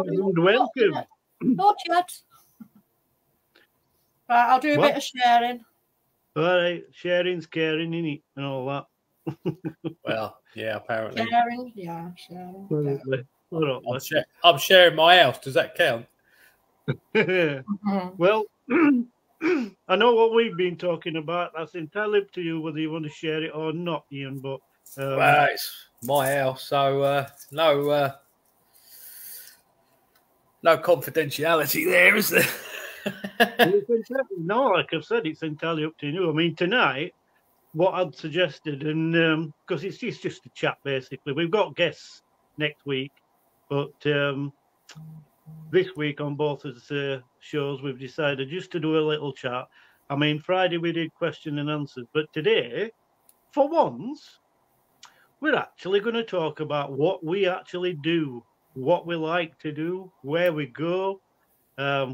and welcome. Not yet. Right, I'll do a bit of sharing. All right, sharing's caring, innit, and all that. Well, yeah, apparently. Sharing, yeah, sharing. I'm sharing my house. Does that count? Well, I know what we've been talking about. That's entirely up to you whether you want to share it or not, Ian. But well, it's my house, so no confidentiality there, is there? No, like I've said, it's entirely up to you. I mean, tonight, what I'd suggested, and because it's just a chat basically. We've got guests next week, but this week on both of the shows, we've decided just to do a little chat. I mean, Friday we did question and answers, but today, for once, we're actually going to talk about what we actually do, what we like to do, where we go,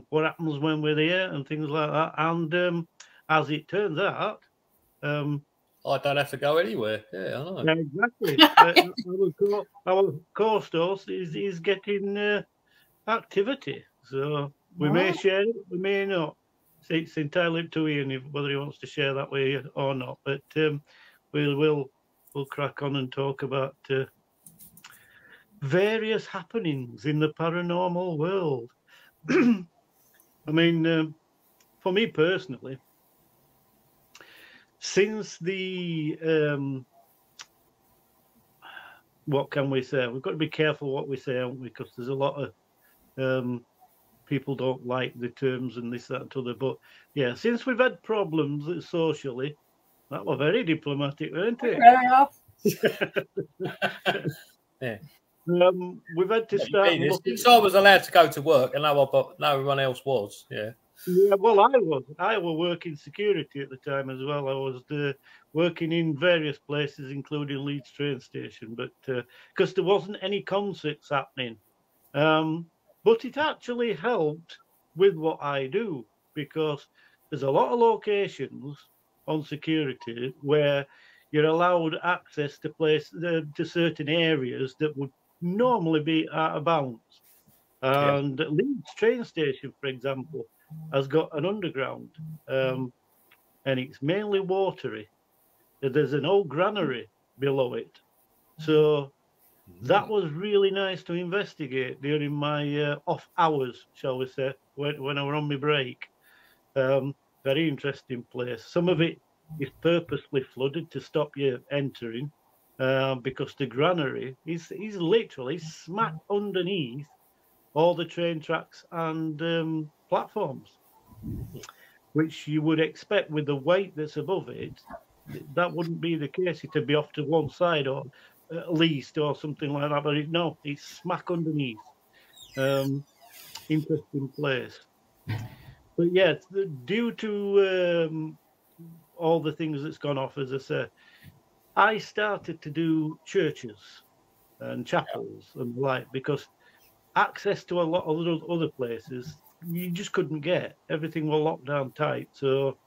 what happens when we're there, and things like that. And as it turns out, I don't have to go anywhere. Yeah, I know. Exactly. Our co-host is getting activity, so we may share it, we may not. It's entirely up to Ian whether he wants to share that with you or not. But we'll crack on and talk about various happenings in the paranormal world. I mean, for me personally, since the what can we say? We've got to be careful what we say, haven't we? Because there's a lot of people don't like the terms and this, that, and other. But yeah, since we've had problems socially, that was very diplomatic, weren't it? Yeah. We've had to start. Since I was allowed to go to work, and no one else was. Yeah. Yeah, well, I was working security at the time as well. I was working in various places, including Leeds train station, but because there wasn't any concerts happening. But it actually helped with what I do, because there's a lot of locations on security where you're allowed access to to certain areas that would normally be out of bounds. And Leeds train station, for example, has got an underground, and it's mainly watery. There's an old granary below it. So that was really nice to investigate during my off hours, shall we say, when I were on my break. Very interesting place. Some of it is purposely flooded to stop you entering, because the granary is literally smack underneath all the train tracks and platforms, which you would expect with the weight that's above it. That wouldn't be the case. It'd be off to one side or at least or something like that. But no, it's smack underneath. Interesting place. But yeah, due to all the things that's gone off, as I say, I started to do churches and chapels and the like, because access to a lot of those other places you just couldn't get. Everything was locked down tight. So,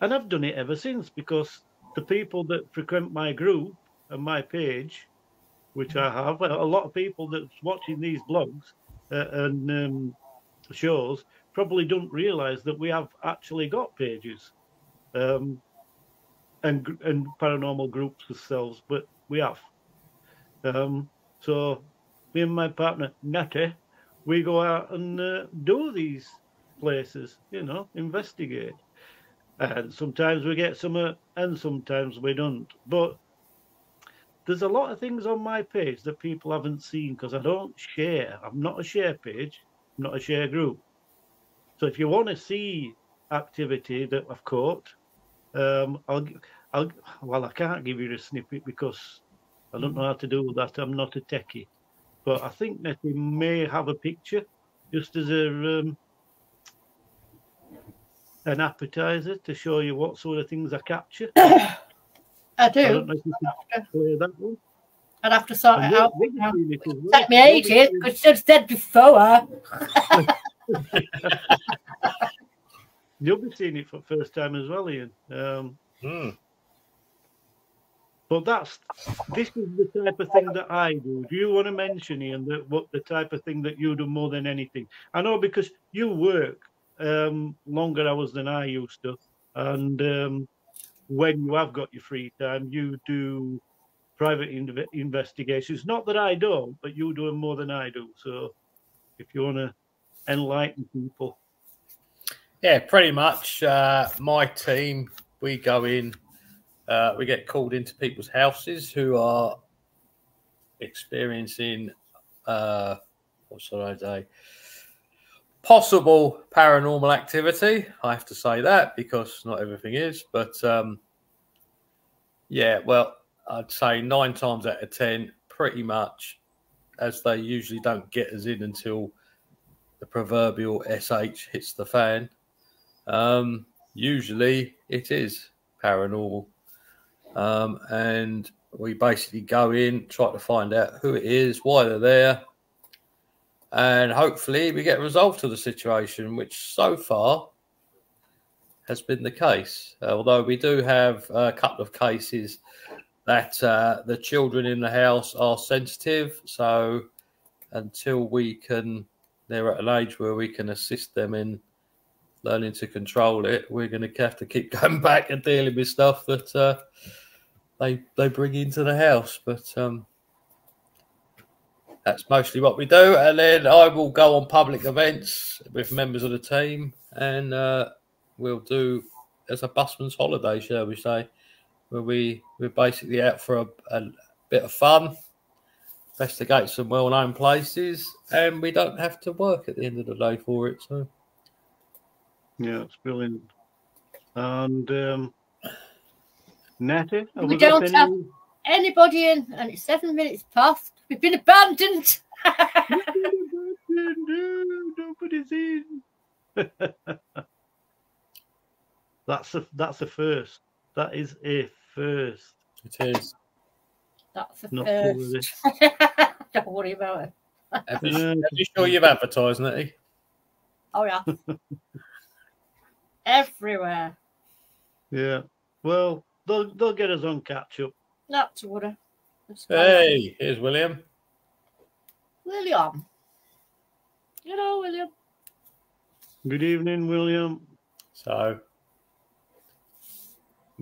and I've done it ever since, because the people that frequent my group and my page, which I have, a lot of people that's watching these blogs and shows probably don't realise that we have actually got pages and paranormal groups ourselves, but we have. So me and my partner Natty, we go out and do these places, investigate. And sometimes we get some, and sometimes we don't. But there's a lot of things on my page that people haven't seen because I don't share. I'm not a share page, I'm not a share group. So if you want to see activity that I've caught, I can't give you a snippet because I don't know how to do that. I'm not a techie. But I think that we may have a picture just as an appetizer to show you what sort of things I capture. I do. I don't know if you can play that one. I'd have to sort it out. Take me ages, because it's dead before. You'll be seeing it for the first time as well, Ian. But this is the type of thing that I do. Do you want to mention, Ian, what the type of thing that you do more than anything? I know because you work longer hours than I used to, and when you have got your free time, you do private investigations. Not that I don't, but you do them more than I do. So if you want to enlighten people. Yeah, pretty much. My team, we go in, we get called into people's houses who are experiencing, what should I say, possible paranormal activity. I have to say that because not everything is, but yeah, well, I'd say 9 times out of 10, pretty much, as they usually don't get us in until the proverbial SH hits the fan. Usually it is paranormal. And we basically go in, try to find out who it is, why they're there, and hopefully we get a resolve to the situation, which so far has been the case. Although we do have a couple of cases that the children in the house are sensitive. So until they're at an age where we can assist them in learning to control it, we're going to have to keep going back and dealing with stuff that they bring into the house. But that's mostly what we do. And then I will go on public events with members of the team, and we'll do as a busman's holiday, shall we say, where we're basically out for a bit of fun, investigate some well-known places, and we don't have to work at the end of the day for it. So yeah, it's brilliant. And Nettie, we don't have anybody in, and it's 7 minutes past. We've been abandoned. Nobody's in. That's a first. That is a first. it is. That's a Not first. Don't worry about it. Are you sure you've advertised, Nettie? Oh yeah. Everywhere. Yeah. Well, they'll get us on catch up. Not to worry. Hey, here's William. William. Hello, William. Good evening, William. So,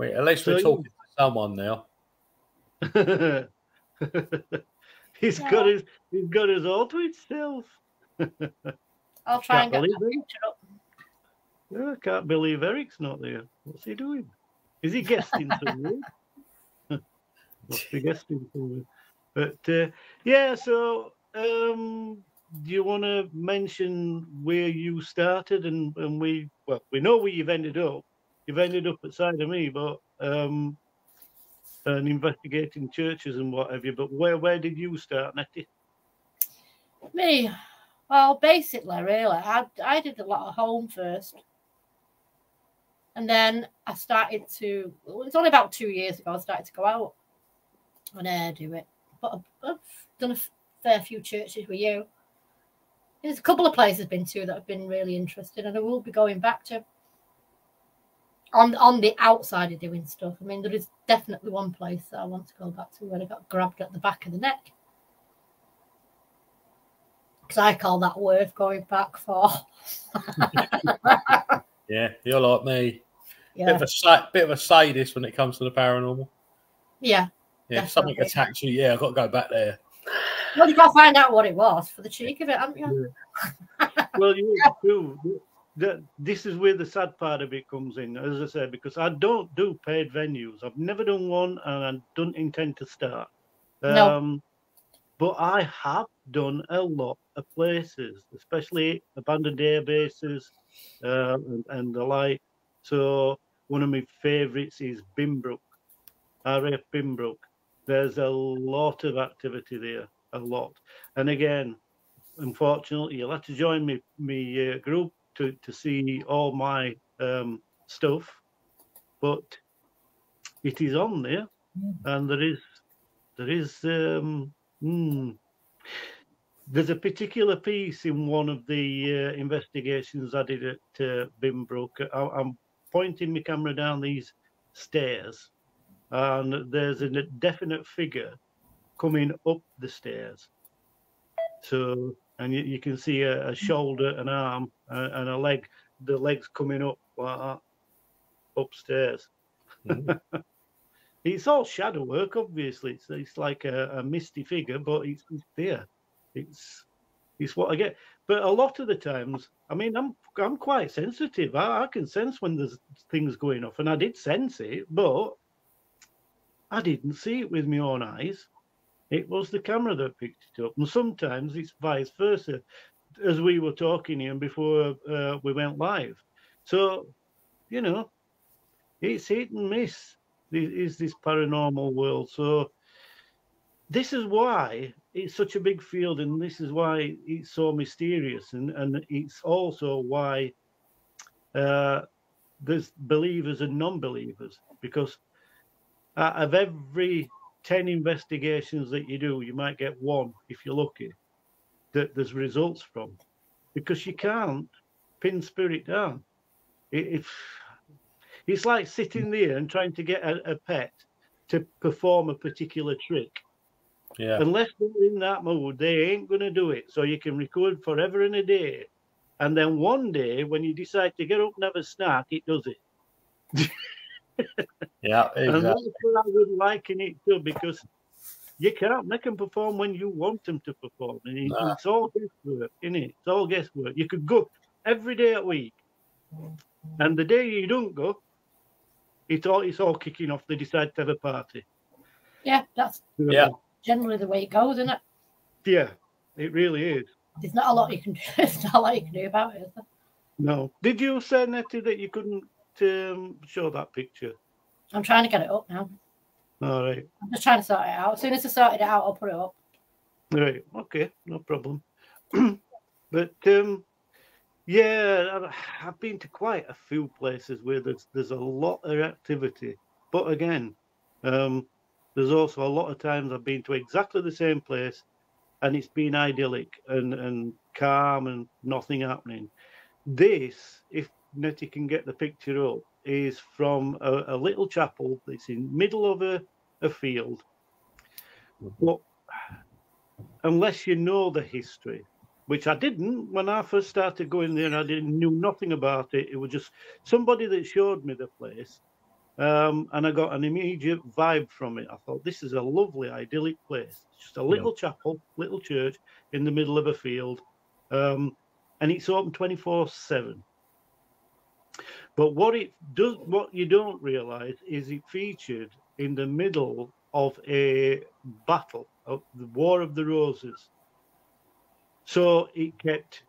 at least we're talking to someone now. He's got his all to himself. I'll try and get that picture up. I can't believe Eric's not there. What's he doing? Is he guesting somewhere? Must be guesting somewhere. But yeah, so do you want to mention where you started and we know where you've ended up. You've ended up at side of me, but and investigating churches and what have you. But where did you start, Nettie? Me? Well, basically, really, I did a lot of home first. And then I started to, it's only about 2 years ago, I started to go out and do it. But I've done a fair few churches with you. There's a couple of places I've been to that have been really interesting, and I will be going back to on the outside of doing stuff. I mean, there is definitely one place that I want to go back to where I got grabbed at the back of the neck. Because I call that worth going back for. Yeah, you're like me. Yeah. Bit of a sadist when it comes to the paranormal. Yeah. Yeah, if something attacks you, yeah, I've got to go back there. Well, you've got to find out what it was for the cheek of it, haven't you? Yeah. Well, you too. This is where the sad part of it comes in, as I said, because I don't do paid venues. I've never done one, and I don't intend to start. No. But I have done a lot of places, especially abandoned air bases and the like. So one of my favourites is Binbrook, RAF Binbrook. There's a lot of activity there, a lot. And again, unfortunately, you'll have to join me group to see all my stuff. But it is on there, and there is. There's a particular piece in one of the investigations I did at Binbrook. I'm pointing my camera down these stairs, and there's a definite figure coming up the stairs. So, and you can see a shoulder, an arm, and a leg. The legs coming up like that upstairs. It's all shadow work, obviously. It's like a misty figure, but it's there. It's what I get. But a lot of the times, I mean, I'm quite sensitive. I can sense when there's things going off, and I did sense it, but I didn't see it with my own eyes. It was the camera that picked it up, and sometimes it's vice versa, as we were talking here before we went live. So, you know, it's hit and miss. Is this paranormal world? So this is why it's such a big field, and this is why it's so mysterious, and it's also why there's believers and non-believers, because out of every 10 investigations that you do, you might get one, if you're lucky, that there's results from, because you can't pin spirit down. It's like sitting there and trying to get a pet to perform a particular trick. Yeah. Unless they're in that mood, they ain't going to do it. So you can record forever and a day. And then one day, when you decide to get up and have a snack, it does it. Yeah, exactly. And that's what I would liken it to, because you can't make them perform when you want them to perform. And it's all guesswork, isn't it? It's all guesswork. You could go every day a week, and the day you don't go, it's all kicking off. They decide to have a party. Yeah, that's generally the way it goes, isn't it? Yeah, it really is. There's not a lot you can do. There's not a lot you can do about it, is there? No. Did you say, Nettie, that you couldn't show that picture? I'm trying to get it up now. All right. I'm just trying to sort it out. As soon as I sorted it out, I'll put it up. Right. Okay. No problem. But yeah, I've been to quite a few places where there's a lot of activity. But again, there's also a lot of times I've been to exactly the same place, and it's been idyllic and calm and nothing happening. This, if Nettie can get the picture up, is from a little chapel that's in middle of a field. But unless you know the history, which I didn't when I first started going there, I knew nothing about it. It was just somebody that showed me the place, and I got an immediate vibe from it. I thought, this is a lovely, idyllic place. It's just a little chapel, little church in the middle of a field, and it's open 24/7. But what it does, what you don't realize, is it featured in the middle of a battle, of the War of the Roses. So it kept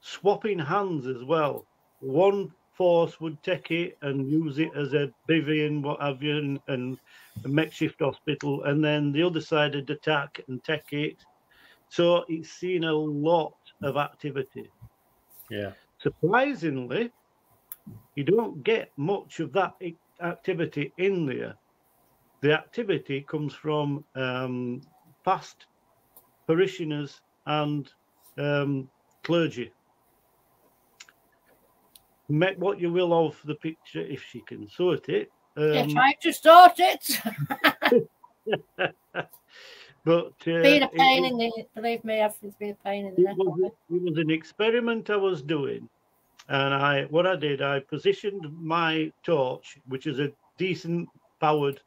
swapping hands as well. One force would take it and use it as a bivvy and what have you, and a makeshift hospital, and then the other side would attack and take it. So it's seen a lot of activity. Yeah. Surprisingly, you don't get much of that activity in there. The activity comes from past parishioners and clergy. Make what you will of the picture if she can sort it. Trying to sort it. But being a pain in the, believe me, everything's been a pain in the neck. It was an experiment I was doing. And I positioned my torch, which is a decent powered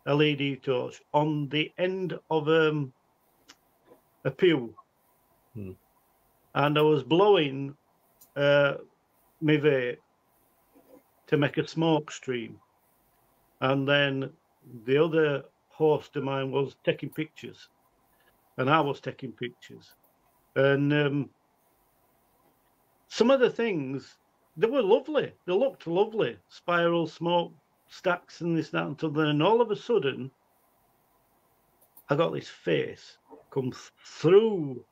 LED torch, on the end of a pew. And I was blowing my vape to make a smoke stream. And then the other host of mine was taking pictures. And I was taking pictures. And some of the things, they were lovely. They looked lovely. Spiral smoke stacks and this, that, and t'other. And all of a sudden, I got this face come through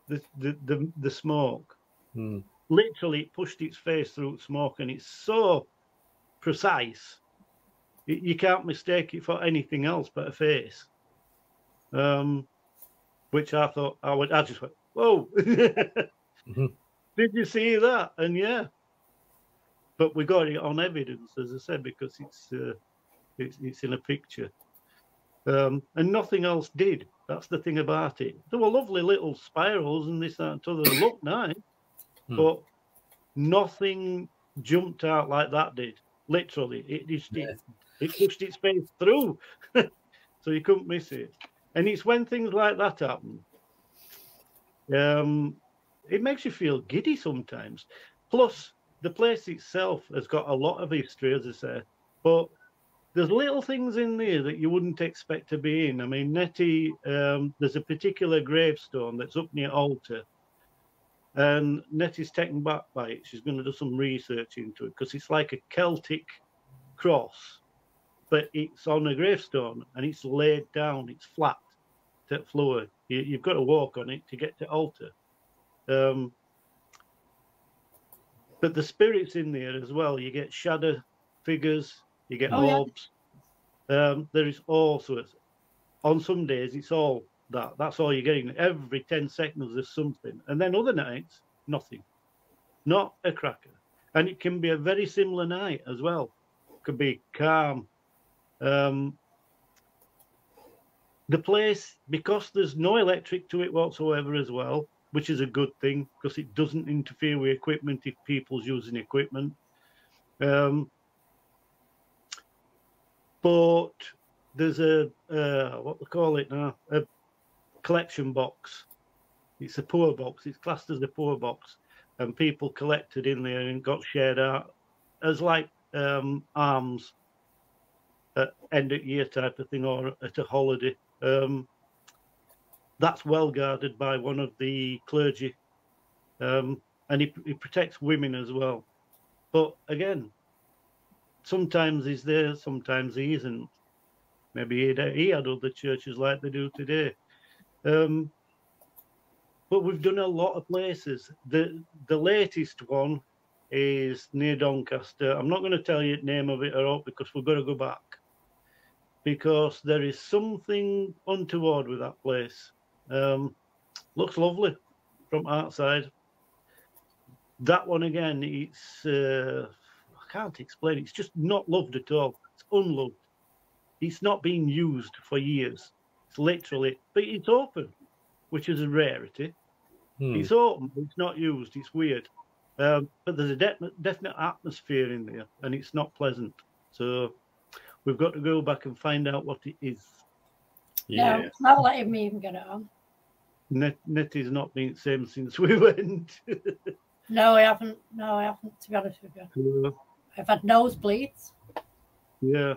the smoke. Literally, it pushed its face through smoke, and it's so precise. You can't mistake it for anything else but a face. Which I thought I just went, whoa. Did you see that? And yeah, but we got it on evidence, as I said, because It's in a picture. And nothing else did. That's the thing about it. There were lovely little spirals and this, that, and other. They looked nice, but nothing jumped out like that did. Literally, it pushed its face through, so you couldn't miss it. And it's when things like that happen, it makes you feel giddy sometimes. Plus, the place itself has got a lot of history, as I say, but there's little things in there that you wouldn't expect to be in. I mean, Nettie, there's a particular gravestone that's up near Altar, and Nettie's taken back by it. She's going to do some research into it because it's like a Celtic cross, but it's on a gravestone and it's laid down. It's flat to the floor. You've got to walk on it to get to Altar. But the spirits in there as well. You get shadow figures. You get orbs. Yeah. There is all sorts. On some days, it's all that. That's all you're getting. Every 10 seconds, there's something. And then other nights, nothing. Not a cracker. And it can be a very similar night as well. It could be calm. The place, because there's no electric to it whatsoever as well, which is a good thing because it doesn't interfere with equipment if people's using equipment. But there's a what they call it now, a collection box. It's a poor box. It's classed as a poor box, and people collected in there and got shared out as like arms at end of year type of thing or at a holiday. That's well guarded by one of the clergy, and he protects women as well. But again, sometimes he's there, sometimes he isn't. Maybe he had other churches like they do today. But we've done a lot of places. The latest one is near Doncaster. I'm not going to tell you the name of it or all because we've got to go back. Because there is something untoward with that place. Looks lovely from outside. That one again, it's I can't explain it. It's just not loved at all. It's unloved. It's not being used for years. It's literally, but it's open, which is a rarity. It's open, but it's not used. It's weird. But there's a definite atmosphere in there, and it's not pleasant. So we've got to go back and find out what it is. Yeah. No, not letting me even get it on. Nettie's not been the same since we went. No, I haven't. No, I haven't, to be honest with you. I've had nosebleeds. Yeah.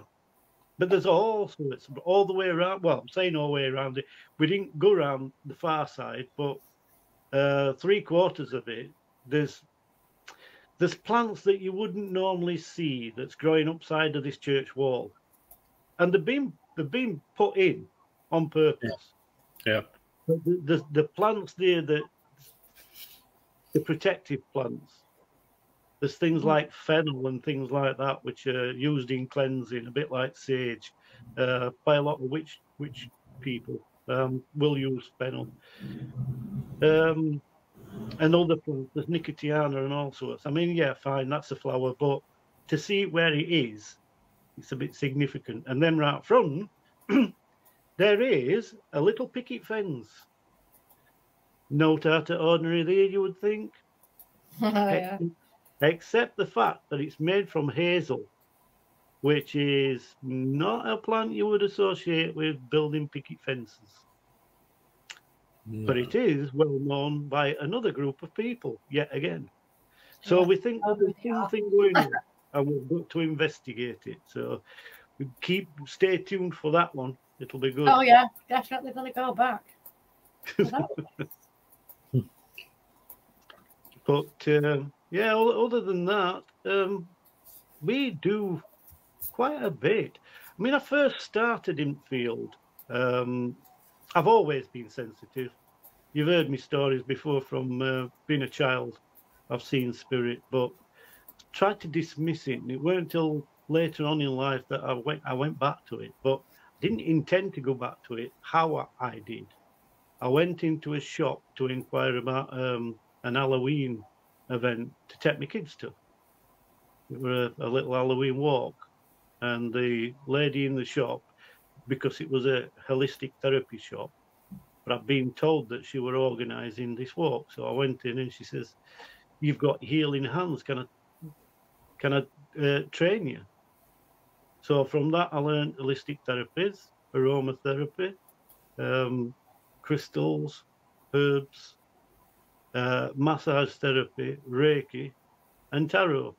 But there's all sorts, all the way around. Well, I'm saying all the way around it. We didn't go around the far side, but 3/4 of it, there's plants that you wouldn't normally see that's growing upside of this church wall. And they've been put in on purpose. Yeah. The plants there, the protective plants, there's things like fennel and things like that, which are used in cleansing, a bit like sage. By a lot of witch people will use fennel. And other plants, there's nicotiana and all sorts. I mean, yeah, fine, that's a flower, but to see where it is, it's a bit significant. And then right front, there is a little picket fence. Not out of ordinary there, you would think. Yeah. Except the fact that it's made from hazel, which is not a plant you would associate with building picket fences. No. But it is well known by another group of people, yet again. So we think there's something going on, and we've got to investigate it. So stay tuned for that one. It'll be good. Oh, yeah, definitely going to go back. But yeah, other than that, we do quite a bit. I mean, I first started in field. I've always been sensitive. You've heard me stories before from being a child. I've seen spirit, but tried to dismiss it. And it weren't until later on in life that I went back to it. But I didn't intend to go back to it. How I did. I went into a shop to inquire about an Halloween event to take my kids to. It was a little Halloween walk. and the lady in the shop, because it was a holistic therapy shop, but I've been told that she were organising this walk. So I went in and she says, "You've got healing hands. Can I train you?" So from that, I learned holistic therapies, aromatherapy, crystals, herbs, massage therapy, Reiki, and tarot.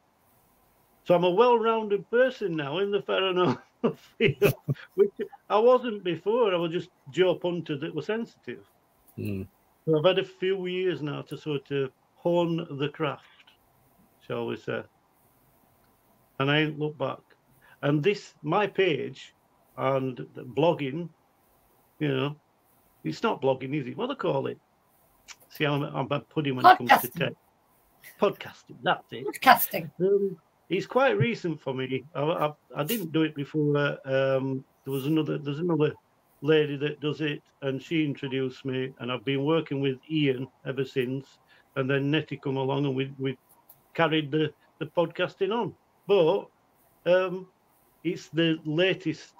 So I'm a well-rounded person now in the paranormal field, which I wasn't before. I was just Joe Punter that was sensitive. Mm. So I've had a few years now to sort of hone the craft, shall we say. And I ain't looked back. And this, my page and the blogging, you know, it's not blogging, is it? What do they call it? See, I'm a pudding when it comes to tech. Podcasting, that's it. Podcasting. It's quite recent for me. I didn't do it before. There's another lady that does it, and she introduced me, and I've been working with Ian ever since. And then Nettie come along, and we carried the podcasting on. But it's the latest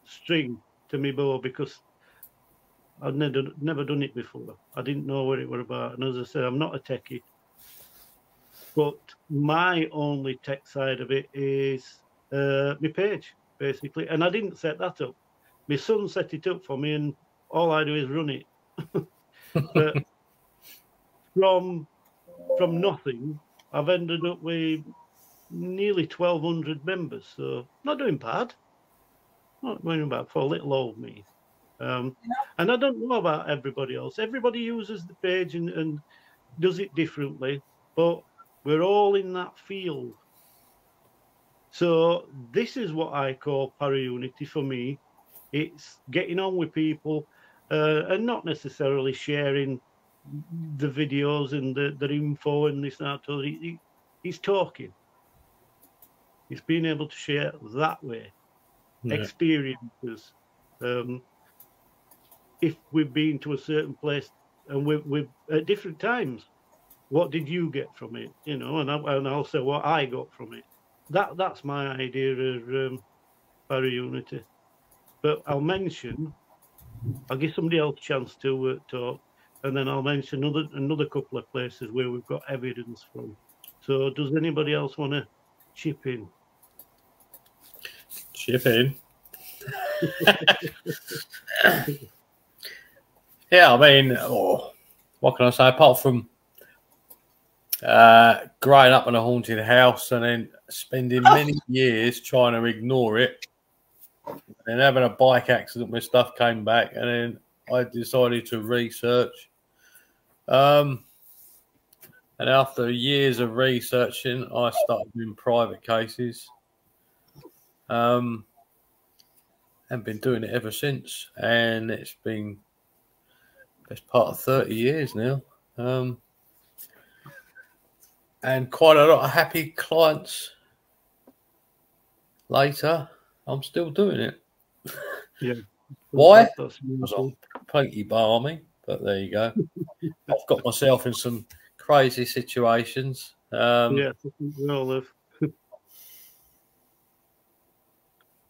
string to me bow because I'd never done it before. I didn't know what it was about, and as I said, I'm not a techie. But my only tech side of it is my page, basically. And I didn't set that up. My son set it up for me, and all I do is run it. But from nothing, I've ended up with nearly 1,200 members. So not doing bad. Not doing bad for a little old me. And I don't know about everybody else. Everybody uses the page and does it differently. But we're all in that field. So this is what I call para-unity for me. It's getting on with people and not necessarily sharing the videos and the info and this and that. He's talking. He's being able to share that way. Yeah. Experiences. If we've been to a certain place and we're at different times, what did you get from it? You know, and I'll say what I got from it. That's my idea of para-unity. But I'll give somebody else a chance to talk, and then I'll mention another couple of places where we've got evidence from. So does anybody else want to chip in? Chip in? Yeah, I mean, what can I say? Apart from growing up in a haunted house and then spending many years trying to ignore it, and having a bike accident where stuff came back, and then I decided to research. And after years of researching, I started doing private cases. And been doing it ever since. And it's been best part of 30 years now. And quite a lot of happy clients later. I'm still doing it. Yeah. Why? Because I'm completely balmy, but there you go. I've got myself in some crazy situations. Yeah, we all live.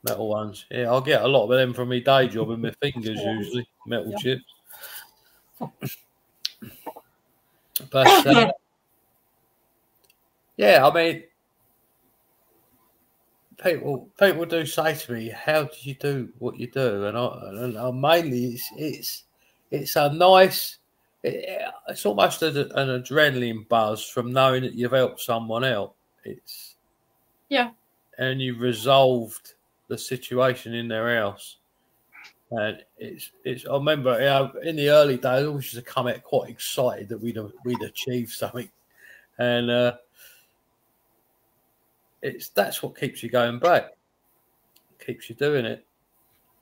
Metal ones. Yeah, I'll get a lot of them from my day job and my fingers usually, metal chips. But yeah, I mean, people do say to me, "How do you do what you do?" And I mainly it's a nice, it's almost an adrenaline buzz from knowing that you've helped someone out. And you resolved the situation in their house, and it's. I remember, in the early days, I always used to come out quite excited that we'd achieved something, and that's what keeps you going back, keeps you doing it,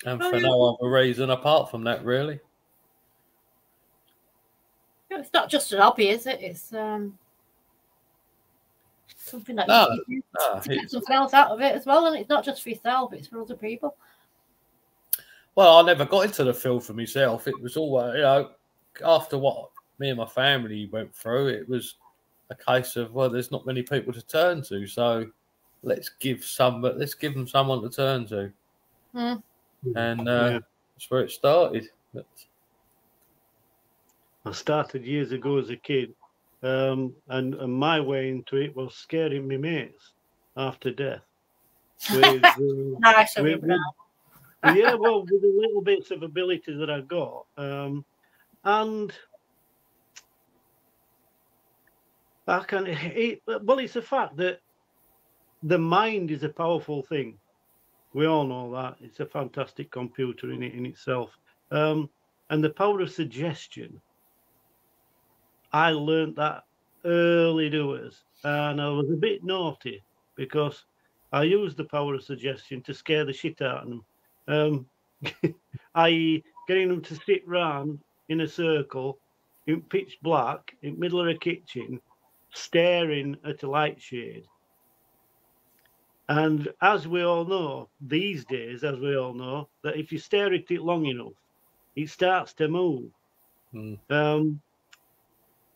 and for no other reason apart from that, really. It's not just an hobby, is it? It's something that you get something else out of it as well, and it's not just for yourself; it's for other people. Well, I never got into the field for myself. It was all, after what me and my family went through, it was a case of, well, there's not many people to turn to, so let's give them someone to turn to, and that's where it started. But I started years ago as a kid, and my way into it was scaring my mates after death. With, Nice of with, you, yeah, well, with the little bits of ability that I got, and I can. It's a fact that the mind is a powerful thing. We all know that. It's a fantastic computer in itself, and the power of suggestion. I learned that early doers, and I was a bit naughty because I used the power of suggestion to scare the shit out of them. I.e., getting them to sit round in a circle in pitch black in the middle of a kitchen, staring at a light shade. And as we all know, these days, that if you stare at it long enough, it starts to move.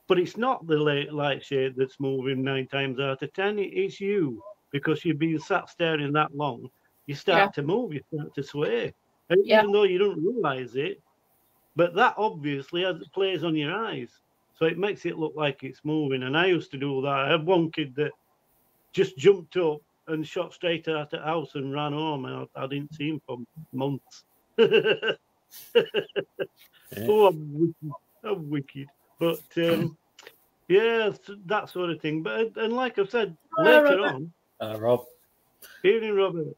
But it's not the light shade that's moving 9 times out of 10. It's you, because you've been sat staring that long. You start to move, you start to sway. And even though you don't realise it, but that obviously plays on your eyes. So it makes it look like it's moving. And I used to do that. I had one kid that just jumped up and shot straight out the house and ran home. And I didn't see him for months. Oh, I'm wicked. But yeah, that sort of thing. But and like I said, later on, Rob, evening, Robert,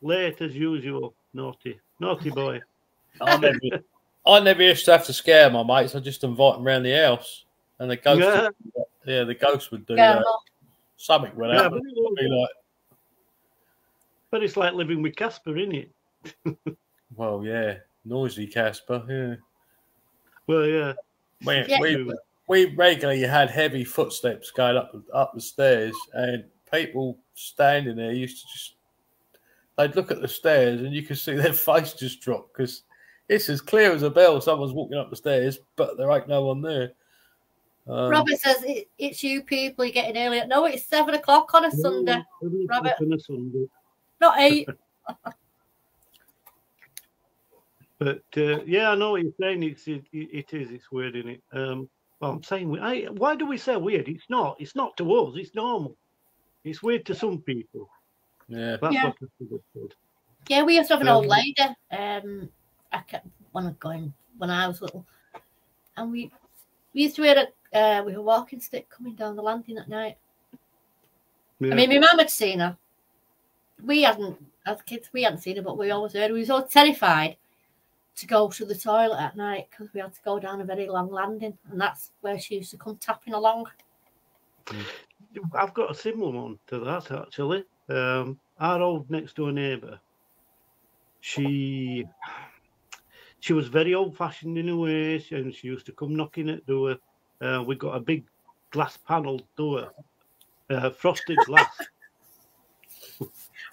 late as usual, naughty boy. I never used to have to scare my mates. I just invite them around the house, and the ghost, the ghost would do that. Something would happen. But it's like living with Casper, isn't it? Well, yeah, noisy Casper. Yeah. Well, yeah. We regularly had heavy footsteps going up the stairs, and people standing there used to they'd look at the stairs and you could see their face just drop, because it's as clear as a bell. Someone's walking up the stairs, but there ain't no one there. Robert says it's you people. You're getting earlier. No, it's 7 o'clock on a Sunday. Robert, on a Sunday. Not 8. But yeah, I know what you're saying. It's weird, isn't it? Well, I'm saying why do we say weird? It's not to us. It's normal. It's weird to some people. Yeah. That's what yeah, we used to have an old lady. When I was little, and we used to hear with a walking stick coming down the landing at night. Yeah. I mean, my mum had seen her. We hadn't, as kids, seen her, but we always heard. We were so terrified to go to the toilet at night because we had to go down a very long landing, and that's where she used to come tapping along. I've got a similar one to that, actually. Our old next door neighbour, she was very old-fashioned in a way, and she used to come knocking at the door. We got a big glass panel door, frosted glass.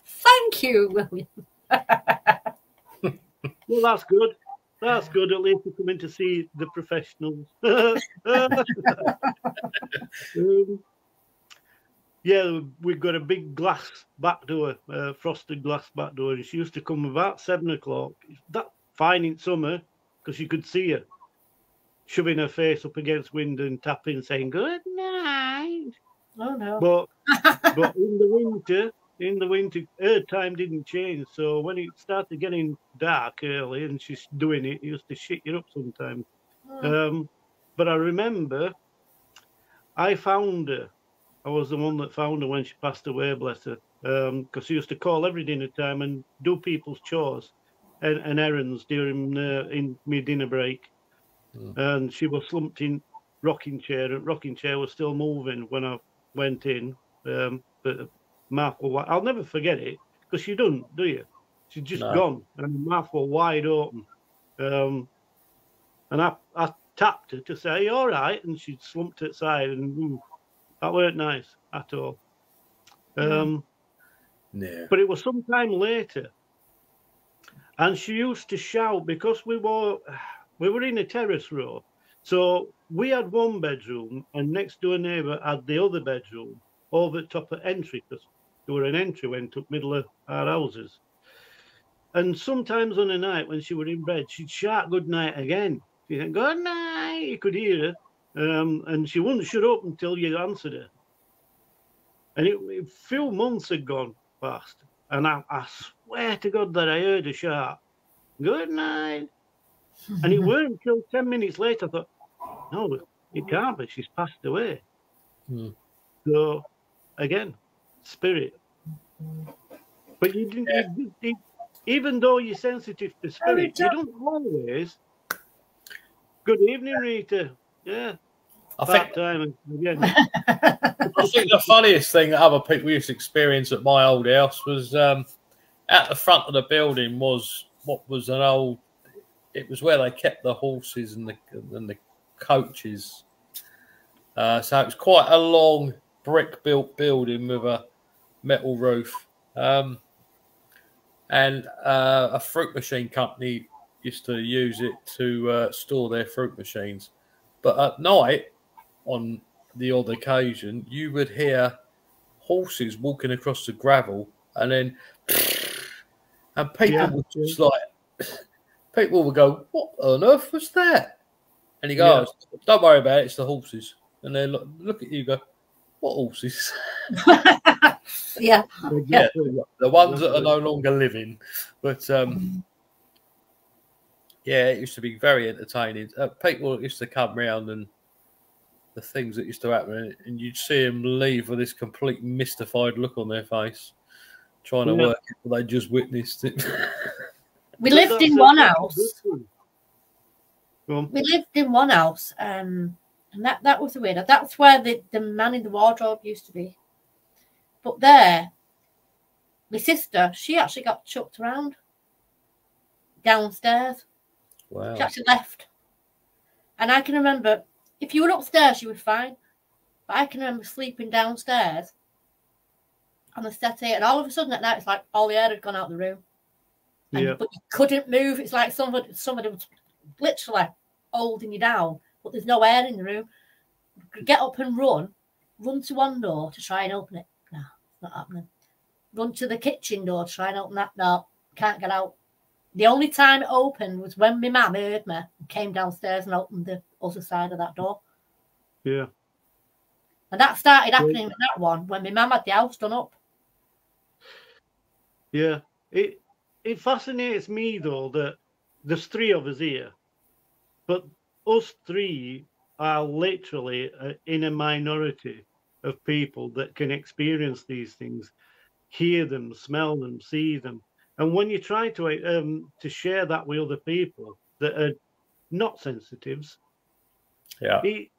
Thank you, William. Well, that's good. That's good. At least we're coming to see the professionals. Yeah, we've got a big glass back door, frosted glass back door, and she used to come about 7 o'clock. That fine in summer, because you could see her shoving her face up against window and tapping, saying good night. Oh no! But in the winter, her time didn't change. So when it started getting dark early and she's doing it, it used to shit you up sometimes. But I remember I found her. I was the one that found her when she passed away, bless her. Because she used to call every dinner time and do people's chores and errands during in my dinner break. And she was slumped in rocking chair. And rocking chair was still moving when I went in. But mouth was wide. I'll never forget it, because she don't, do you? She's just gone, and her mouth was wide open. And I tapped her to say, "Are you all right?" And she slumped outside, and that weren't nice at all. But it was some time later, and she used to shout, because we were in a terrace row, so we had one bedroom, and next door neighbour had the other bedroom over the top of entry, because There were an entry went up middle of our houses. And sometimes on a night when she were in bed, she'd shout good night again. She'd say, good night. You could hear her. And she wouldn't shut up until you answered her. And a few months had gone past. And I swear to God that I heard her shout, good night. And it weren't until 10 minutes later I thought, no, it can't be. She's passed away. So, again, spirit. But you didn't, even though you're sensitive to spirit, you don't always. Good evening, Rita. Yeah. I think again. I think the funniest thing that other people used to experience at my old house was at the front of the building was what was an old. It was where they kept the horses and the coaches. So it was quite a long brick-built building with a metal roof, and a fruit machine company used to use it to store their fruit machines. But at night, on the odd occasion, you would hear horses walking across the gravel, and then people would just people would go, "What on earth was that?" And you go, "Don't worry about it. It's the horses." And they look at you, and go, "What horses?" Yeah, the ones that are no longer living. But yeah, it used to be very entertaining. People used to come round and the things that used to happen, and you'd see them leave with this complete mystified look on their face, trying to work it, but they just witnessed it. We lived in one house. We lived in one house, and that was weird. That's where the man in the wardrobe used to be. But there, my sister, she actually got chucked around downstairs. Wow. She actually left. And I can remember, if you were upstairs, you were fine. But I can remember sleeping downstairs on the settee, and all of a sudden at night, it's like all the air had gone out of the room. But you couldn't move. It's like somebody was literally holding you down, but there's no air in the room. You could get up and run to one door to try and open it. No, it's not happening. Run to the kitchen door to try and open that. No, can't get out. The only time it opened was when my mum heard me and came downstairs and opened the other side of that door. Yeah. And that started happening with that one when my mum had the house done up. Yeah. It fascinates me, though, that there's three of us here, but us three are literally in a minority of people that can experience these things, hear them, smell them, see them. And when you try to share that with other people that are not sensitives, the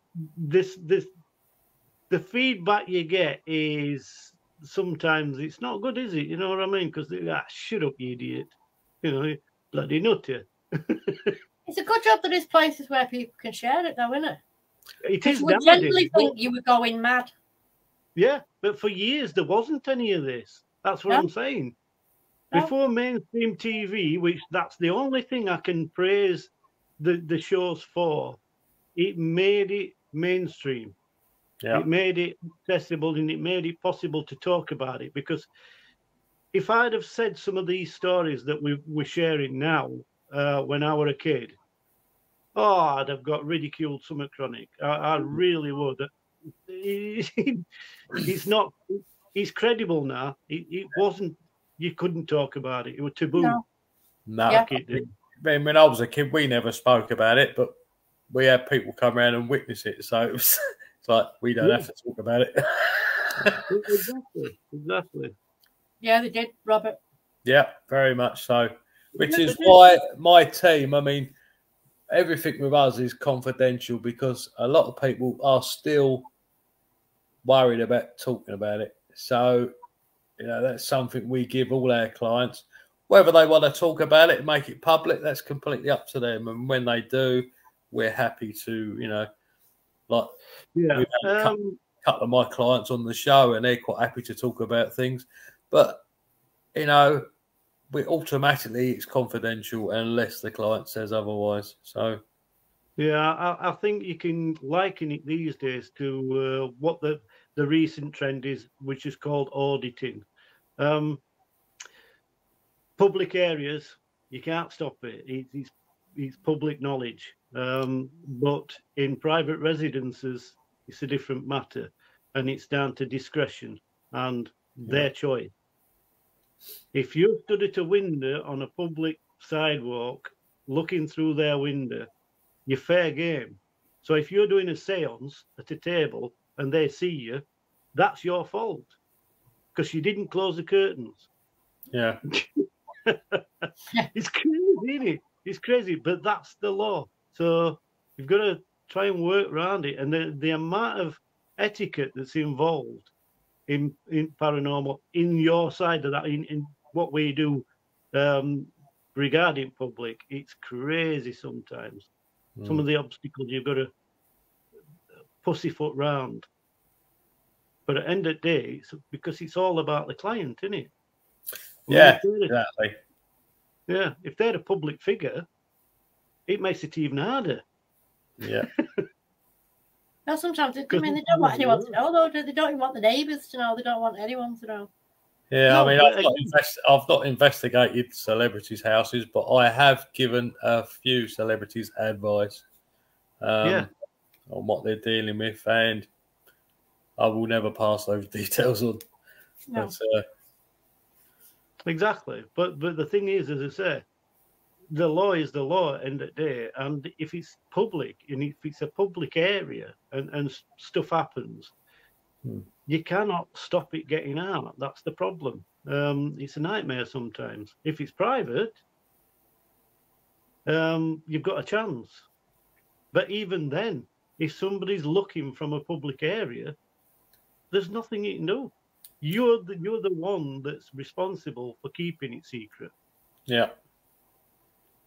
feedback you get is sometimes it's not good, is it? You know what I mean? Because shut up, you idiot. You know, bloody nutter. It's a good job that there's places where people can share it, though, isn't it? It is. We generally think you were going mad. Yeah, but for years there wasn't any of this. That's what I'm saying. Before mainstream TV, which that's the only thing I can praise the shows for, it made it mainstream. Yeah. It made it accessible, and it made it possible to talk about it. Because if I'd have said some of these stories that we're sharing now when I were a kid, I'd have got ridiculed somewhat chronic. I really would. He's not. He's credible now. It wasn't. You couldn't talk about it. It was taboo. No. Yeah. When I was a kid, we never spoke about it, but we had people come around and witness it. So it was. It's like we don't have to talk about it. Exactly. Yeah, they did, Robert. Yeah, very much so. Which is why my team, I mean, everything with us is confidential because a lot of people are still worried about talking about it. So, you know, that's something we give all our clients. Whether they want to talk about it and make it public, that's completely up to them. And when they do, we're happy to, you know, like we've had a couple of my clients on the show and they're quite happy to talk about things. But, you know, it's confidential unless the client says otherwise. So, yeah, I think you can liken it these days to what the recent trend is, which is called auditing. Public areas, you can't stop it. It's public knowledge. But in private residences, it's a different matter, and it's down to discretion and their choice. If you stood at a window on a public sidewalk looking through their window, you're fair game. So if you're doing a seance at a table and they see you, that's your fault because you didn't close the curtains. Yeah. It's crazy, isn't it? It's crazy, but that's the law. So you've got to try and work around it. And the amount of etiquette that's involved in paranormal, in your side of that, in what we do regarding public, it's crazy sometimes. Some of the obstacles you've got to pussyfoot round. But at the end of the day, it's because it's all about the client, isn't it? Yeah, exactly. Yeah, if they're a public figure, it makes it even harder. Yeah. Now, sometimes they don't want anyone to know, though. They don't even want the neighbours to know. They don't want anyone to know. Yeah, No, I mean, I've not investigated celebrities' houses, but I have given a few celebrities advice on what they're dealing with, and I will never pass those details on. No. But, exactly. But the thing is, as I say, the law is the law at the end of the day. And if it's public and if it's a public area and stuff happens, you cannot stop it getting out. That's the problem. It's a nightmare sometimes. If it's private, you've got a chance. But even then, if somebody's looking from a public area, there's nothing you can do. You're the one that's responsible for keeping it secret. yeah.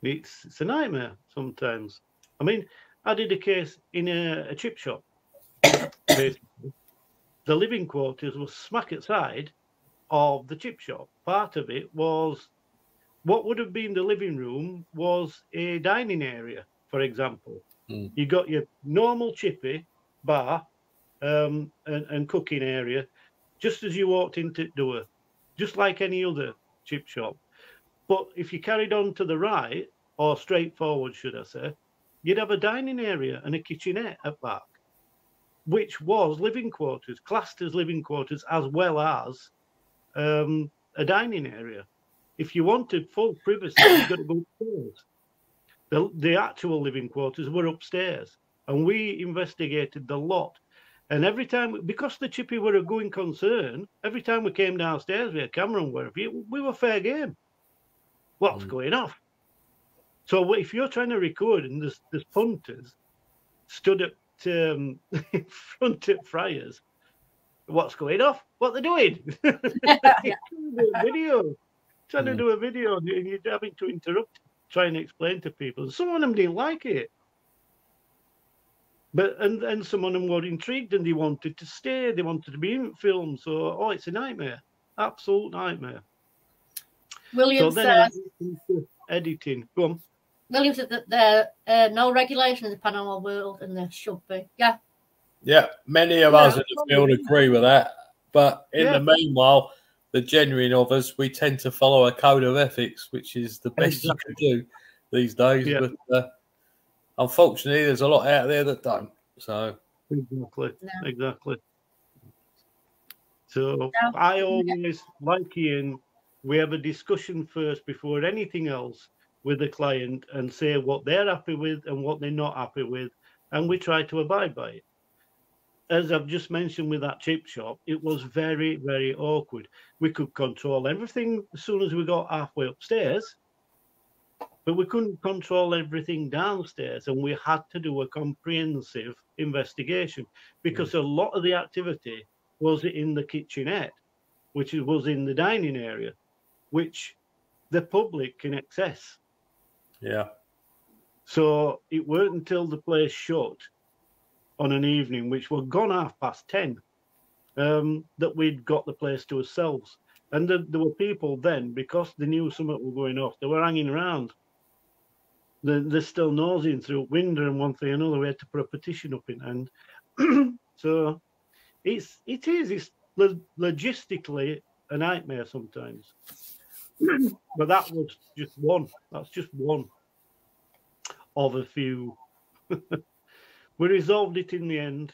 It's a nightmare sometimes. I mean, I did a case in a chip shop. Basically, the living quarters was smack outside of the chip shop. Part of it was what would have been the living room was a dining area, for example. You got your normal chippy bar and cooking area just as you walked into the door, just like any other chip shop. But if you carried on to the right, or straight forward, should I say, you'd have a dining area and a kitchenette at back, which was living quarters, classed as living quarters, as well as a dining area. If you wanted full privacy, you've got to go upstairs. The actual living quarters were upstairs, and we investigated the lot. And every time, because the chippy were a going concern, every time we came downstairs with a camera and wherever, we were fair game. What's going off? So if you're trying to record and there's punters stood at in front of Friars, what's going off? What they're doing? Video. Trying to do a video and you're having to interrupt, trying to explain to people. Some of them didn't like it. But and some of them were intrigued and they wanted to stay. They wanted to be in film. So it's a nightmare, absolute nightmare. William says editing. Go on. William said that there are no regulation in the paranormal world, and there should be. Yeah. Yeah, many of us in the field agree with that. But in the meanwhile, the genuine of us, we tend to follow a code of ethics, which is the best you can do these days. Yeah. But unfortunately, there's a lot out there that don't. So exactly. So I always, like Ian, we have a discussion first before anything else with the client and say what they're happy with and what they're not happy with, and we try to abide by it. As I've just mentioned with that chip shop, it was very, very awkward. We could control everything as soon as we got halfway upstairs, but we couldn't control everything downstairs, and we had to do a comprehensive investigation because a lot of the activity was in the kitchenette, which was in the dining area, which the public can access. Yeah. So it weren't until the place shut on an evening, which were gone 10:30, that we'd got the place to ourselves. And there were people then, because they knew something was going off, they were hanging around. They're still nosing through window and one thing or another. We had to put a petition up in hand. So it is logistically a nightmare sometimes. But that was just one. That's just one of a few. We resolved it in the end,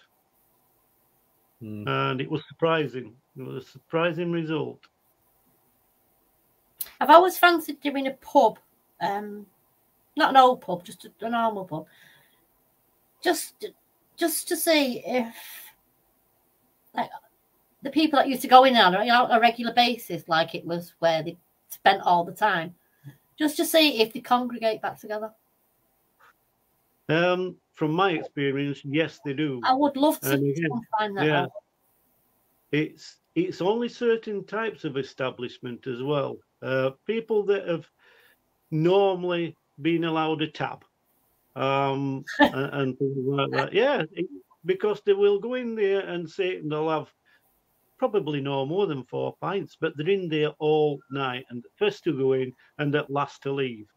and it was surprising. It was a surprising result. I've always fancied doing a pub, not an old pub, just a normal pub, just to see if, like, the people that used to go in on a regular basis, like it was where they spent all the time, just to see if they congregate back together. From my experience, yes, they do. I would love to find that out. It's only certain types of establishment as well. People that have normally been allowed a tab and things like that. Yeah, because they will go in there and say they'll have probably no more than 4 pints, but they're in there all night and first to go in and at last to leave.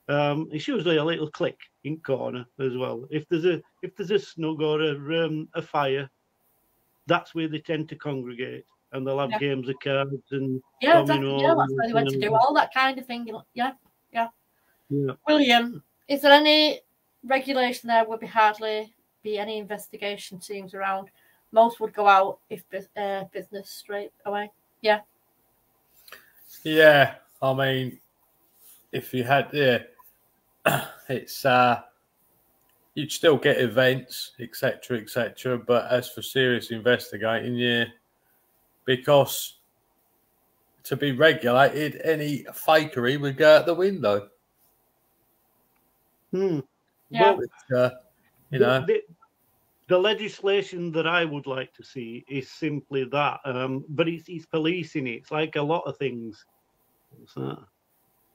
It's usually a little click in corner as well. If there's a snug or a fire, that's where they tend to congregate, and they'll have games of cards and exactly. Yeah, that's where they went to do all that kind of thing. Yeah. William, is there any regulation there? Would hardly be any investigation teams around. Most would go out if business straight away. Yeah. Yeah, I mean, if you had it's you'd still get events, etc., but as for serious investigating, because to be regulated, any fakery would go out the window. Yeah. Well, the legislation that I would like to see is simply that, but it's policing it. It's like a lot of things. What's that?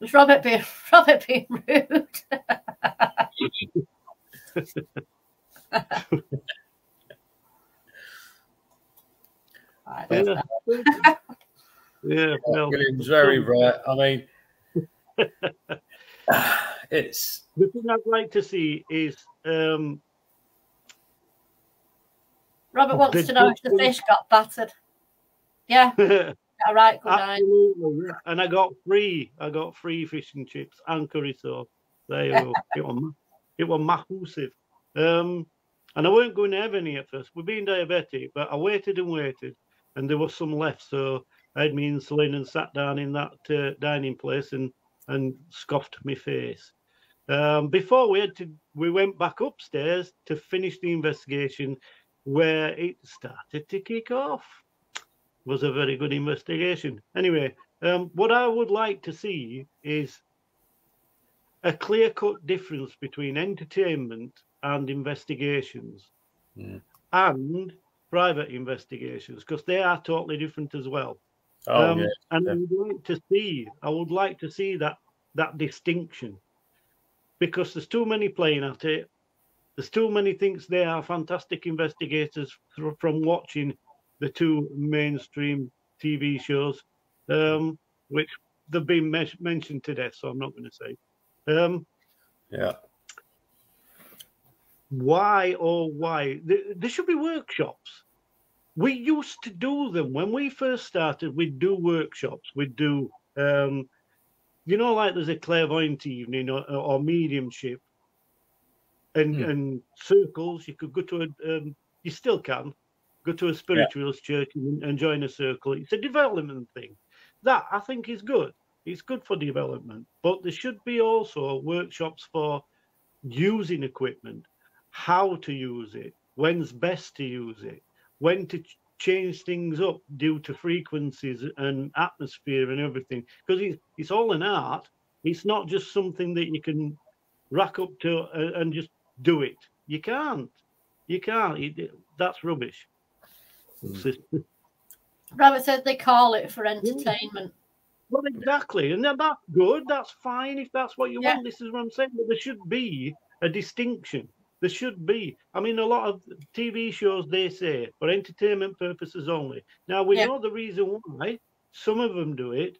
Was Robert being rude? Yeah, well, William's very right. I mean, it's the thing I'd like to see is Robert wants to know if the fish got battered. Yeah. All right, good night. Absolutely. And I got free fish and chips and curry sauce. There you go. It was massive. And I weren't going to have any at first. We're being diabetic, but I waited, and there was some left. So I had my insulin and sat down in that dining place and scoffed my face. Before we went back upstairs to finish the investigation, where it started to kick off. It was a very good investigation. Anyway, what I would like to see is a clear-cut difference between entertainment and investigations and private investigations, because they are totally different as well. And I would like to see that distinction, because there's too many playing at it. There's too many things. They are fantastic investigators from watching the two mainstream TV shows, which they've been mentioned today, so I'm not going to say. Why? There should be workshops. We used to do them when we first started. We'd do workshops. We'd do, like there's a clairvoyant evening or mediumship, and circles. You could go to you still can go to a spiritualist church and join a circle. It's a development thing. That I think is good. It's good for development, but there should be also workshops for using equipment, how to use it, when's best to use it, when to change things up due to frequencies and atmosphere and everything. Because it's all an art. It's not just something that you can rack up to and just do it. You can't. That's rubbish. Robert said they call it for entertainment. Well, exactly. And that's good. That's fine if that's what you want. This is what I'm saying. But there should be a distinction. There should be. I mean, a lot of TV shows, they say, for entertainment purposes only. Now, we know the reason why. Some of them do it.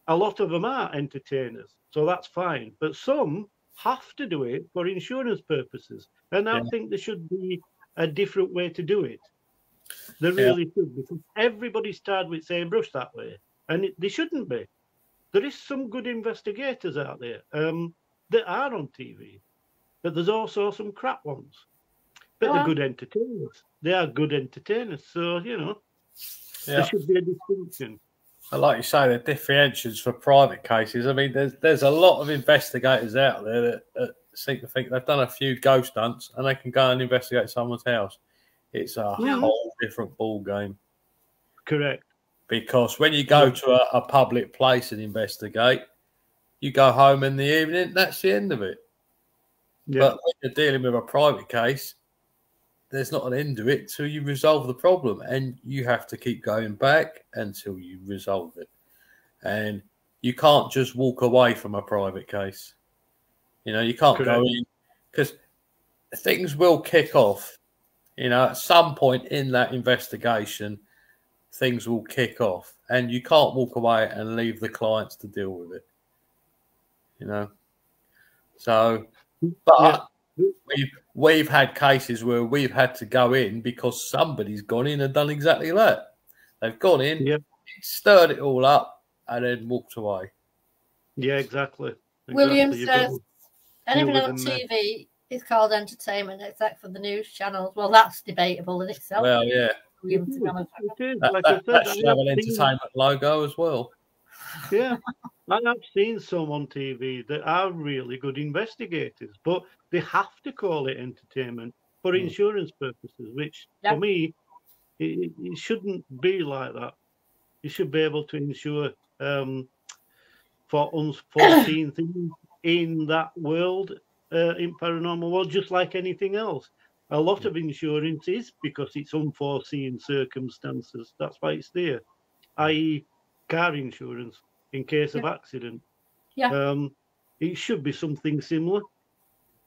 A lot of them are entertainers. So that's fine. But some have to do it for insurance purposes. And I think there should be a different way to do it. They really should, because everybody started with saying brush that way, and they shouldn't be. There is some good investigators out there that are on TV, but there's also some crap ones. But they're good entertainers. They are good entertainers, so there should be a distinction. And like you say, the differentials for private cases. I mean, there's a lot of investigators out there that seem to think they've done a few ghost hunts and they can go and investigate someone's house. It's a whole different ball game. Correct. Because when you go to a public place and investigate, you go home in the evening, that's the end of it. Yeah. But when you're dealing with a private case, there's not an end to it till you resolve the problem. And you have to keep going back until you resolve it. And you can't just walk away from a private case. You can't go in, because things will kick off. At some point in that investigation, things will kick off, and you can't walk away and leave the clients to deal with it. So, but we've had cases where we've had to go in because somebody's gone in and done exactly that. They've gone in, stirred it all up, and then walked away. Yeah, exactly. William says anything on TV is called entertainment, except for the news channels. Well, that's debatable in itself. Well, yeah. That should have an entertainment logo as well. Yeah. And I've seen some on TV that are really good investigators, but they have to call it entertainment for insurance purposes, which for me, it shouldn't be like that. You should be able to insure for unforeseen things in that world, in paranormal world, just like anything else. A lot of insurance is because it's unforeseen circumstances. That's why it's there, i.e. car insurance in case of accident. Yeah. It should be something similar,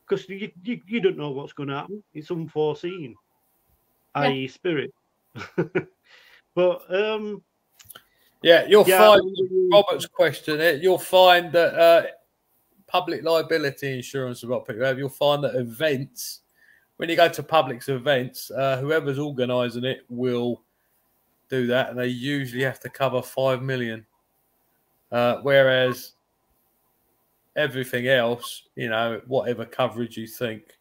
because you don't know what's going to happen. It's unforeseen, i.e. spirit. But you'll find Robert's question. You'll find that public liability insurance is what people have. You'll find that events, when you go to public events, whoever's organising it will do that, and they usually have to cover 5 million. Whereas everything else, whatever coverage you think,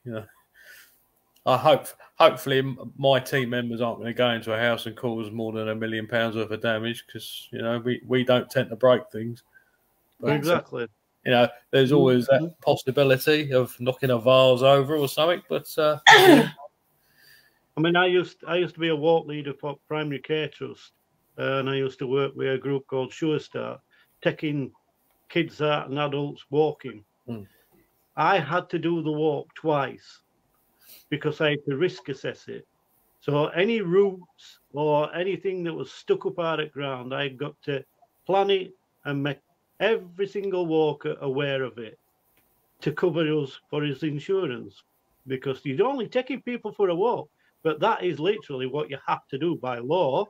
hopefully my team members aren't going to go into a house and cause more than £1 million worth of damage, because we don't tend to break things. But, exactly. There's always that possibility of knocking a vase over or something. But I mean, I used to be a walk leader for Primary Care Trust, and I used to work with a group called Sure Start, taking kids out and adults walking. I had to do the walk twice because I had to risk assess it. So any roots or anything that was stuck up out of the ground, I got to plan it and make every single walker aware of it to cover us for his insurance, because you're only taking people for a walk, but that is literally what you have to do by law.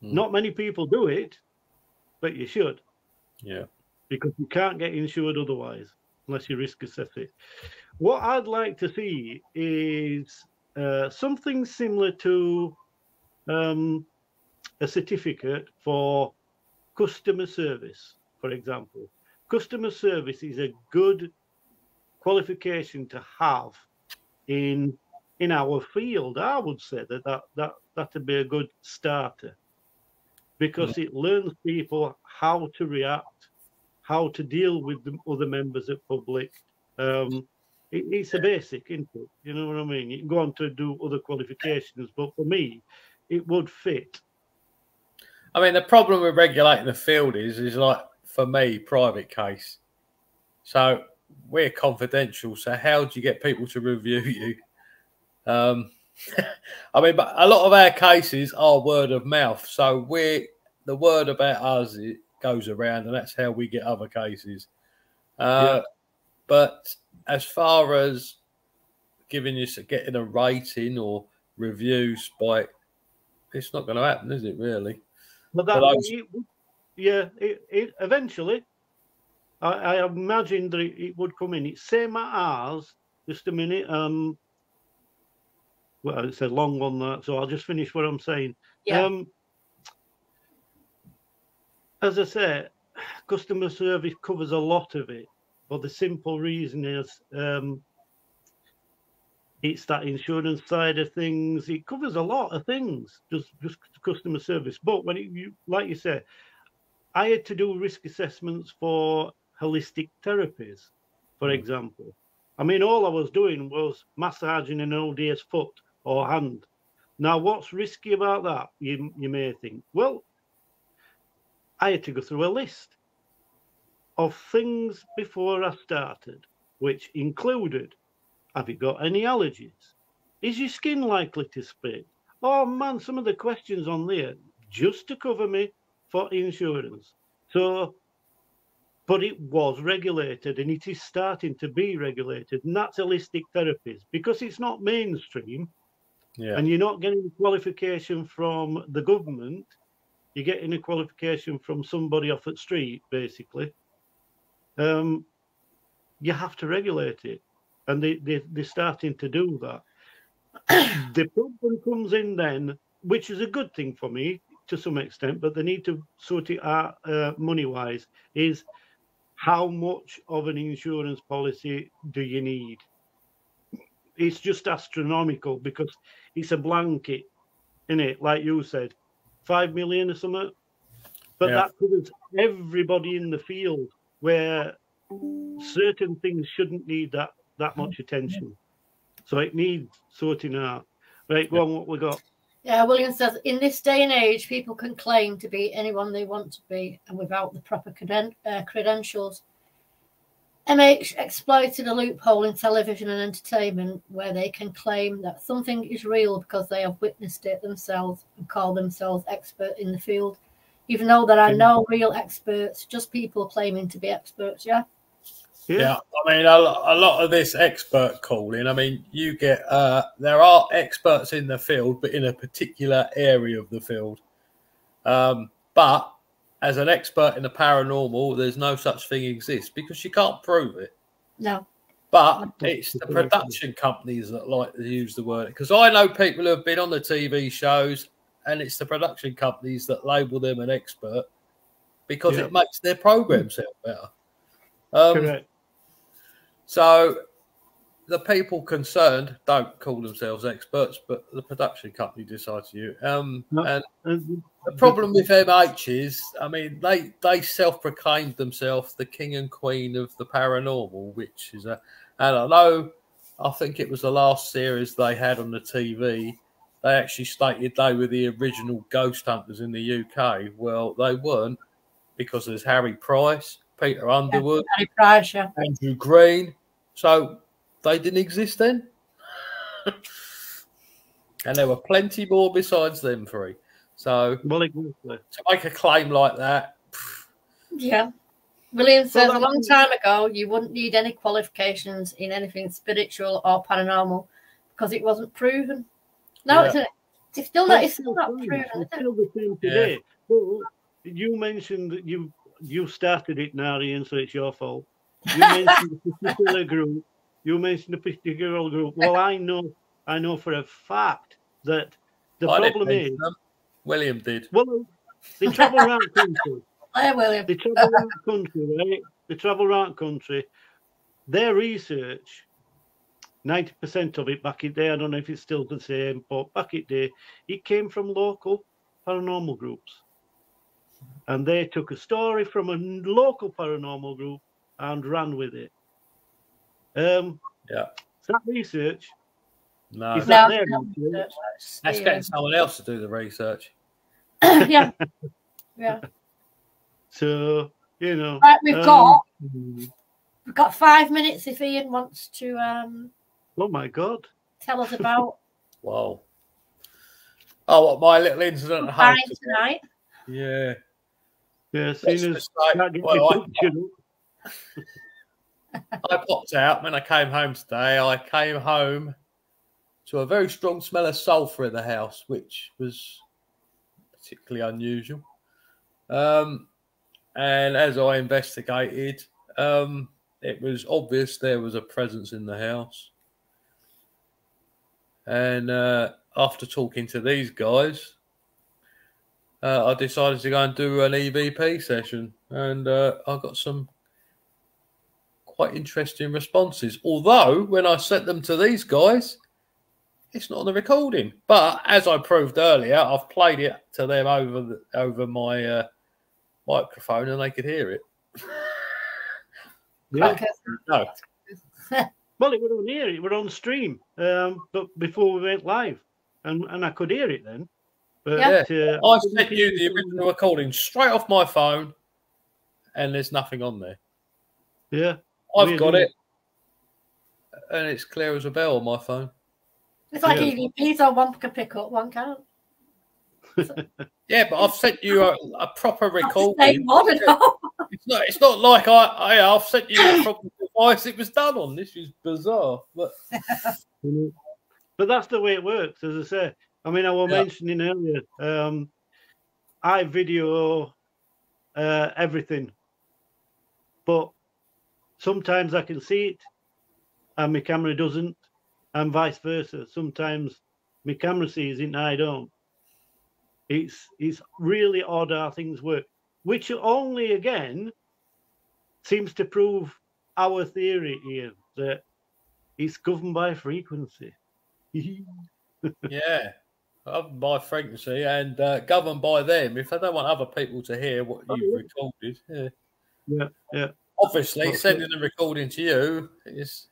Not many people do it, but you should. Yeah. Because you can't get insured otherwise, unless you risk assess it. What I'd like to see is something similar to a certificate for customer service, for example. Customer service is a good qualification to have in our field. I would say that'd be a good starter, because it learns people how to react, how to deal with the other members of public. It's a basic, isn't it? You know what I mean? You can go on to do other qualifications, but for me, it would fit. I mean, the problem with regulating the field is like, for me, private case. So we're confidential. So how do you get people to review you? I mean, but a lot of our cases are word of mouth. So the word about us, it goes around, and that's how we get other cases. But as far as getting a rating or reviews by, it's not going to happen, is it? Really? But eventually, I imagine that it would come in. It's same as ours. Just a minute. Well, it's a long one, that, so I'll just finish what I'm saying. Yeah. As I say, customer service covers a lot of it, but the simple reason is it's that insurance side of things. It covers a lot of things, just customer service. But when you, like you say, I had to do risk assessments for holistic therapies, for example. I mean, all I was doing was massaging an OD's foot or hand. Now, what's risky about that? You may think. Well, I had to go through a list of things before I started, which included, have you got any allergies? Is your skin likely to split? Oh man, some of the questions on there just to cover me for insurance. So, but it was regulated and it is starting to be regulated, and that's holistic therapies because it's not mainstream. Yeah. And you're not getting a qualification from the government. You're getting a qualification from somebody off the street, basically. You have to regulate it. And they're starting to do that. The problem comes in then, which is a good thing for me to some extent, but they need to sort it out money-wise, is how much of an insurance policy do you need? It's just astronomical because it's a blanket, isn't it? Like you said, 5 million or something. But that covers everybody in the field where certain things shouldn't need that much attention. So it needs sorting out. Right, go on, what we got? Yeah, William says, in this day and age, people can claim to be anyone they want to be and without the proper credentials. MH exploited a loophole in television and entertainment where they can claim that something is real because they have witnessed it themselves and call themselves expert in the field, even though there are no real experts, just people claiming to be experts, yeah? Yeah, I mean, a lot of this expert calling, I mean, you get, there are experts in the field, but in a particular area of the field. But as an expert in the paranormal, there's no such thing exists because you can't prove it. No. But it's the production companies that like to use the word. Because I know people who have been on the TV shows and it's the production companies that label them an expert because it makes their program sound better. Correct. So the people concerned don't call themselves experts, but the production company decides to. And the problem with MH is, I mean, they self-proclaimed themselves the king and queen of the paranormal, which is and I know, I think it was the last series they had on the TV. They actually stated they were the original ghost hunters in the UK. Well, they weren't because there's Harry Price, Peter Underwood, Harry Price, Andrew Green. So they didn't exist then. And there were plenty more besides them three. So to make a claim like that. Yeah. William says a long time ago you wouldn't need any qualifications in anything spiritual or paranormal because it wasn't proven. No, it's still not proven. It's still the same today. But you mentioned that you started it, Narian, so it's your fault. You mentioned a particular group. Well, I know for a fact that the problem is William did. Well, they travel around country. Hi, William. They travel around country, right? They travel around country. Their research, 90% of it back in the day, I don't know if it's still the same, but back in the day, it came from local paranormal groups. And they took a story from a local paranormal group and ran with it. Is that research? No. Is that their research? That's getting someone else to do the research. Yeah. So, you know. Right, we've got 5 minutes if Ian wants to oh my God. Tell us about wow. Oh, what, my little incident at home tonight. Yeah. Yeah, as soon as I popped out when I came home today. I came home to a very strong smell of sulphur in the house, which was particularly unusual. And as I investigated, it was obvious there was a presence in the house. And after talking to these guys, I decided to go and do an EVP session, and I got some quite interesting responses. Although when I sent them to these guys, it's not on the recording. But as I proved earlier, I've played it to them over my microphone, and they could hear it. Yeah. Okay. No. Well, it were on here. It were on stream, but before we went live, and I could hear it then. But I sent you the original recording straight off my phone, and there's nothing on there. Yeah, I've got it, and it's clear as a bell on my phone. It's like EVPs on one can pick up, one can't. Yeah, but I've sent you a proper recording. It's not like I've sent you a proper device it was done on. This is bizarre, but that's the way it works. As I say, I mean, I was mentioning earlier, I video everything, but sometimes I can see it and my camera doesn't, and vice versa. Sometimes my camera sees it and I don't. It's really odd how things work, which only again seems to prove our theory here that it's governed by frequency. Yeah, governed by frequency and governed by them. If they don't want other people to hear what you've recorded, yeah. Obviously, sending a recording to you is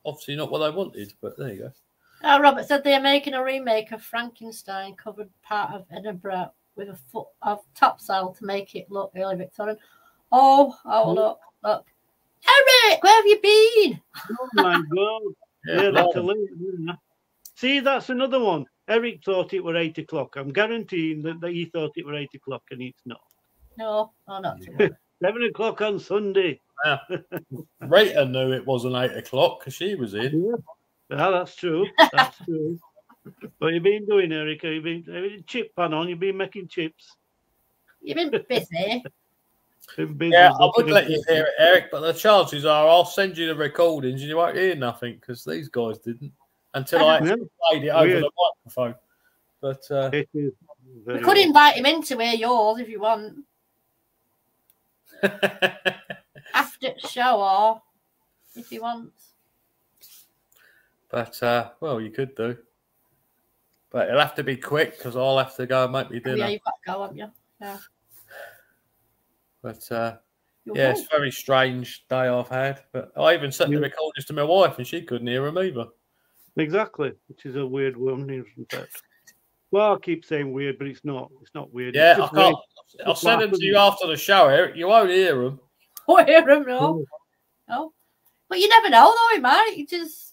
obviously not what they wanted, but there you go. Robert said they are making a remake of Frankenstein, covered part of Edinburgh with a foot of topsail to make it look early Victorian. Oh, look. Eric, where have you been? Oh, my God. Yeah, that's a little. See, that's another one. Eric thought it were 8 o'clock. I'm guaranteeing that he thought it were 8 o'clock, and it's not. No, not 7 o'clock on Sunday. Yeah. Rita knew it wasn't 8 o'clock because she was in. Yeah, that's true. That's true. What you been doing, Eric? Have you been chip pan on? You've been making chips. You've been busy. Yeah, I would let you hear it, Eric, but the chances are I'll send you the recordings and you won't hear nothing because these guys didn't until I actually played it over the microphone. But we could invite him in to hear yours if you want. After the show or if he wants. But, well, you could do. But it'll have to be quick because I'll have to go and make me dinner. Yeah, you've got to go, haven't you? Yeah. But, it's a very strange day I've had. But I even sent the recordings to my wife and she couldn't hear them either. Exactly, which is a weird one, isn't it? Well, I keep saying weird, but it's not. It's not weird. Yeah, I can't. I'll send them to you after the show, Eric. You won't hear them. Won't hear them, no. No. But you never know, though, mate. You just...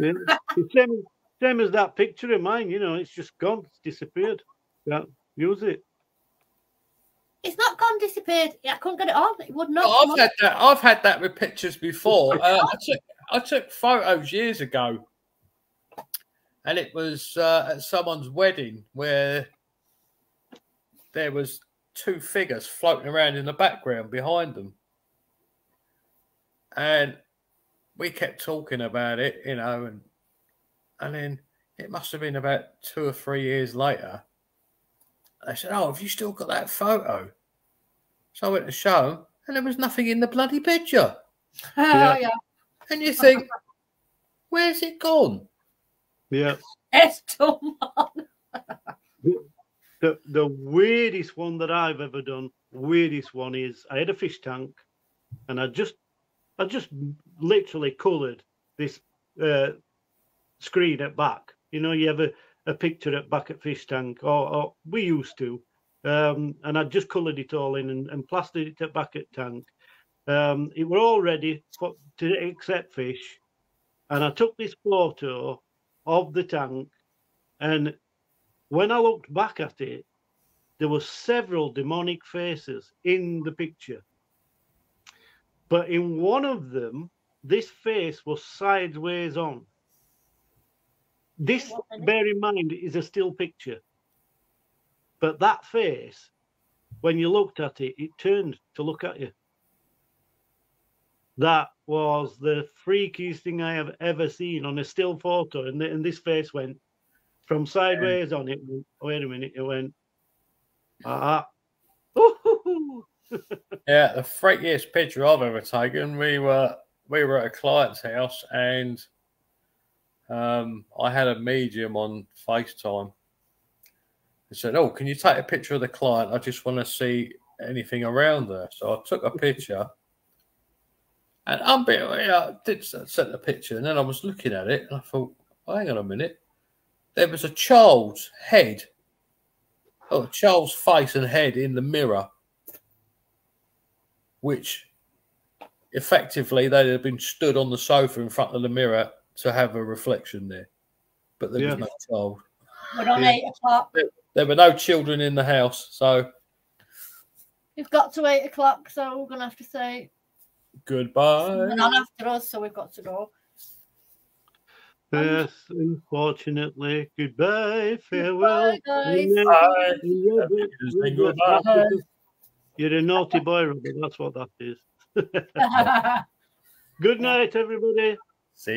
Yeah. It's same as that picture of mine, it's just gone, it's disappeared. Can't use it. It's not gone, disappeared. I couldn't get it on. It would not. I've had that with pictures before. I took photos years ago, and it was at someone's wedding where there was two figures floating around in the background behind them, and we kept talking about it, and then it must have been about 2 or 3 years later. They said, "Oh, have you still got that photo?" So I went to show them, and there was nothing in the bloody picture. Yeah. And you think, where's it gone? Yeah. It's done. The weirdest one that I've ever done, is I had a fish tank, and I just literally coloured this screen at back. You have a picture at back at fish tank, or we used to, and I just coloured it all in and plastered it at back at tank. It were all ready to accept fish, and I took this photo of the tank, and when I looked back at it, there were several demonic faces in the picture. But in one of them, this face was sideways on. This, bear in mind, is a still picture. But that face, when you looked at it, it turned to look at you. That was the freakiest thing I have ever seen on a still photo. And this face went from sideways on it. Wait a minute, it went, Yeah, the freakiest picture I've ever taken. We were at a client's house, and I had a medium on FaceTime. He said, "Oh, can you take a picture of the client? I just want to see anything around there." So I took a picture, and I did set the picture, and then I was looking at it, and I thought, oh, "Hang on a minute, there was a child's head, a child's face and head in the mirror, which effectively they'd have been stood on the sofa in front of the mirror to have a reflection there, but there was no child." We're on 8 o'clock. There were no children in the house, so We've got to 8 o'clock, so we're going to have to say goodbye. And on after us, so we've got to go. Yes, unfortunately. Goodbye, farewell. Goodbye, guys. Bye. Goodbye. You're a naughty boy, Robert. That's what that is. Good night, everybody. See you.